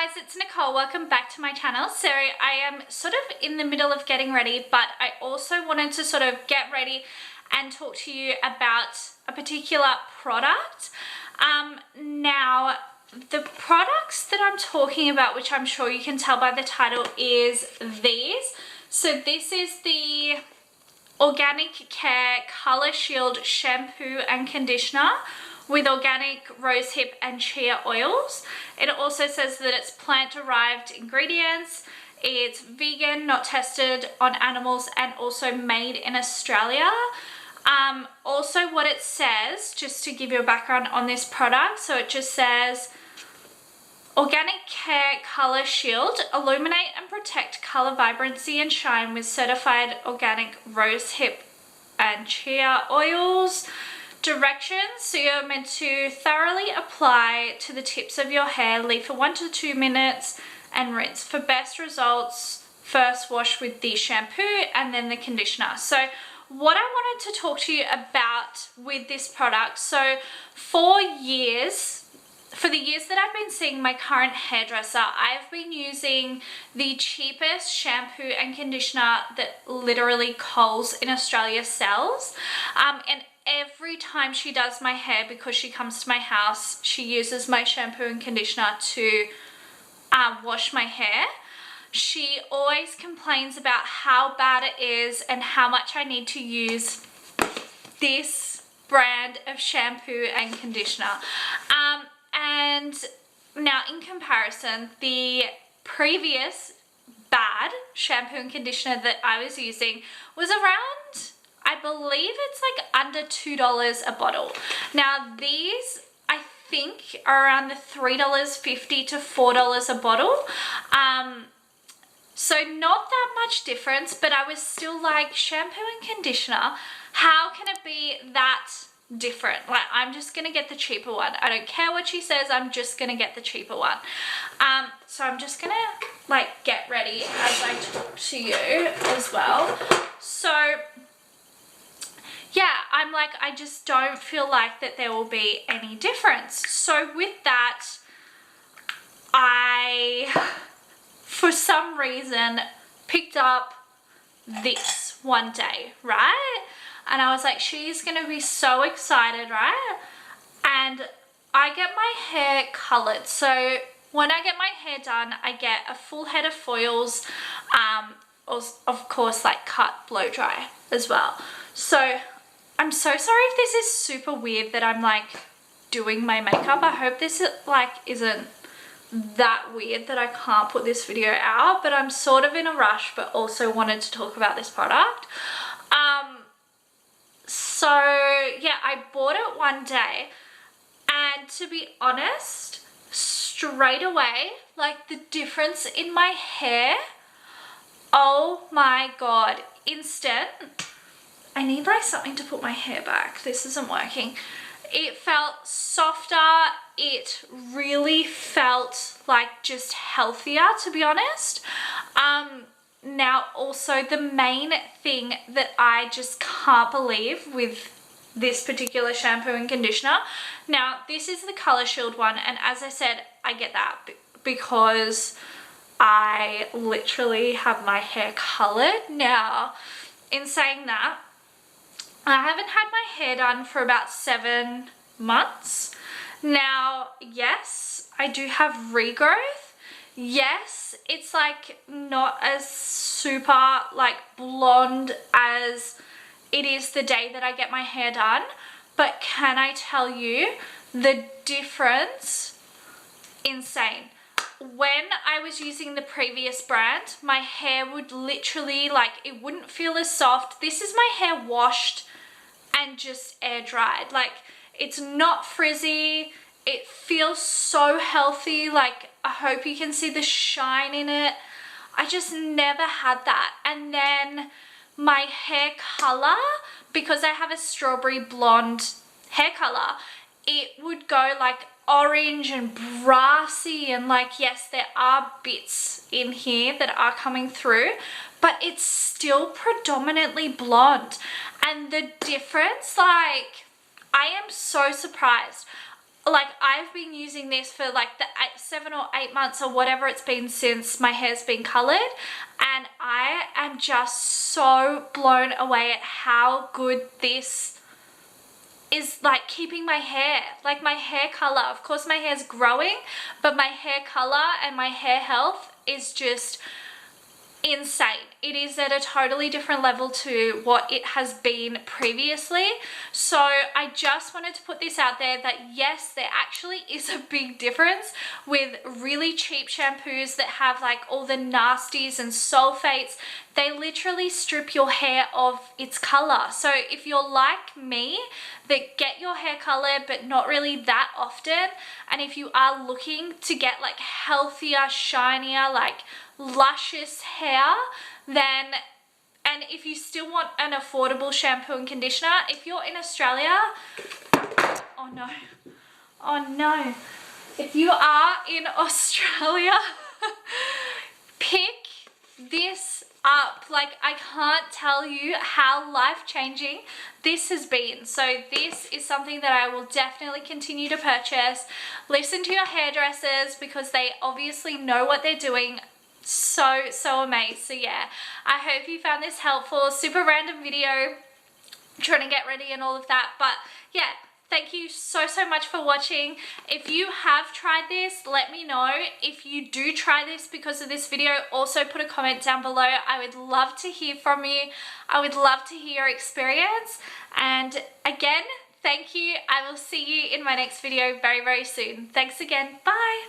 guys, it's Nicole. Welcome back to my channel. So I am sort of in the middle of getting ready, but I also wanted to sort of get ready and talk to you about a particular product. Now, the products that I'm talking about, which I'm sure you can tell by the title, is these. So this is the Organic Care Color Shield Shampoo and Conditioner with organic rosehip and chia oils. It also says that it's plant-derived ingredients, it's vegan, not tested on animals, and also made in Australia. Also what it says, just to give you a background on this product, so it just says Organic Care Color Shield, illuminate and protect color vibrancy and shine with certified organic rosehip and chia oils. Directions: so you're meant to thoroughly apply to the tips of your hair, leave for 1 to 2 minutes and rinse. For best results, first wash with the shampoo and then the conditioner. So what I wanted to talk to you about with this product, so for the years that I've been seeing my current hairdresser, I've been using the cheapest shampoo and conditioner that literally Coles in Australia sells. And every time she does my hair, because she comes to my house, she uses my shampoo and conditioner to wash my hair. She always complains about how bad it is and how much I need to use this brand of shampoo and conditioner. And now in comparison, the previous bad shampoo and conditioner that I was using was around, I believe it's like under $2 a bottle. Now these, I think, are around the $3.50 to $4 a bottle. So not that much difference, but I was still like, shampoo and conditioner, how can it be that different? Like, I'm just gonna get the cheaper one. I don't care what she says, I'm just gonna get the cheaper one. So I'm just gonna like get ready as I talk to you as well. So yeah, I'm like, I just don't feel like that there will be any difference. So with that, I, for some reason, picked up this one day, right? And I was like, she's gonna be so excited, right? And I get my hair colored. So when I get my hair done, I get a full head of foils, of course, like cut, blow dry as well. So I'm so sorry if this is super weird that I'm like doing my makeup. I hope this like isn't that weird that I can't put this video out, but I'm sort of in a rush, but also wanted to talk about this product. So yeah, I bought it one day, and to be honest, straight away, like the difference in my hair, oh my god, instant. I need like something to put my hair back. This isn't working. It felt softer. It really felt like just healthier, to be honest. Now also the main thing that I just can't believe with this particular shampoo and conditioner. Now this is the Color Shield one, and as I said, I get that because I literally have my hair colored. Now, in saying that, I haven't had my hair done for about 7 months. Now, yes, I do have regrowth. Yes, it's like not as super like blonde as it is the day that I get my hair done. But can I tell you the difference? Insane. When I was using the previous brand, my hair would literally like, it wouldn't feel as soft. This is my hair washed and just air dried. Like, it's not frizzy. It feels so healthy. Like, I hope you can see the shine in it. I just never had that. And then my hair color, because I have a strawberry blonde hair color, it would go like orange and brassy, and like, yes, there are bits in here that are coming through, but it's still predominantly blonde. And the difference, like, I am so surprised. like I've been using this for like the 7 or 8 months or whatever it's been since my hair's been colored, and I am just so blown away at how good this is, like keeping my hair, like my hair color. Of course my hair's growing, but my hair color and my hair health is just insane. It is at a totally different level to what it has been previously. So I just wanted to put this out there that yes, there actually is a big difference with really cheap shampoos that have like all the nasties and sulfates. They literally strip your hair of its color. So if you're like me, that get your hair colored but not really that often, and if you are looking to get like healthier, shinier, like luscious hair, then, and if you still want an affordable shampoo and conditioner, if you're in Australia, oh no, oh no, if you are in Australia, pick this up. Like, I can't tell you how life-changing this has been. So this is something that I will definitely continue to purchase. Listen to your hairdressers because they obviously know what they're doing. So amazed. So yeah, I hope you found this helpful. Super random video, trying to get ready and all of that, but yeah, thank you so much for watching. If you have tried this, let me know. If you do try this because of this video, also put a comment down below. I would love to hear from you. I would love to hear your experience. And again, thank you. I will see you in my next video very soon. Thanks again. Bye.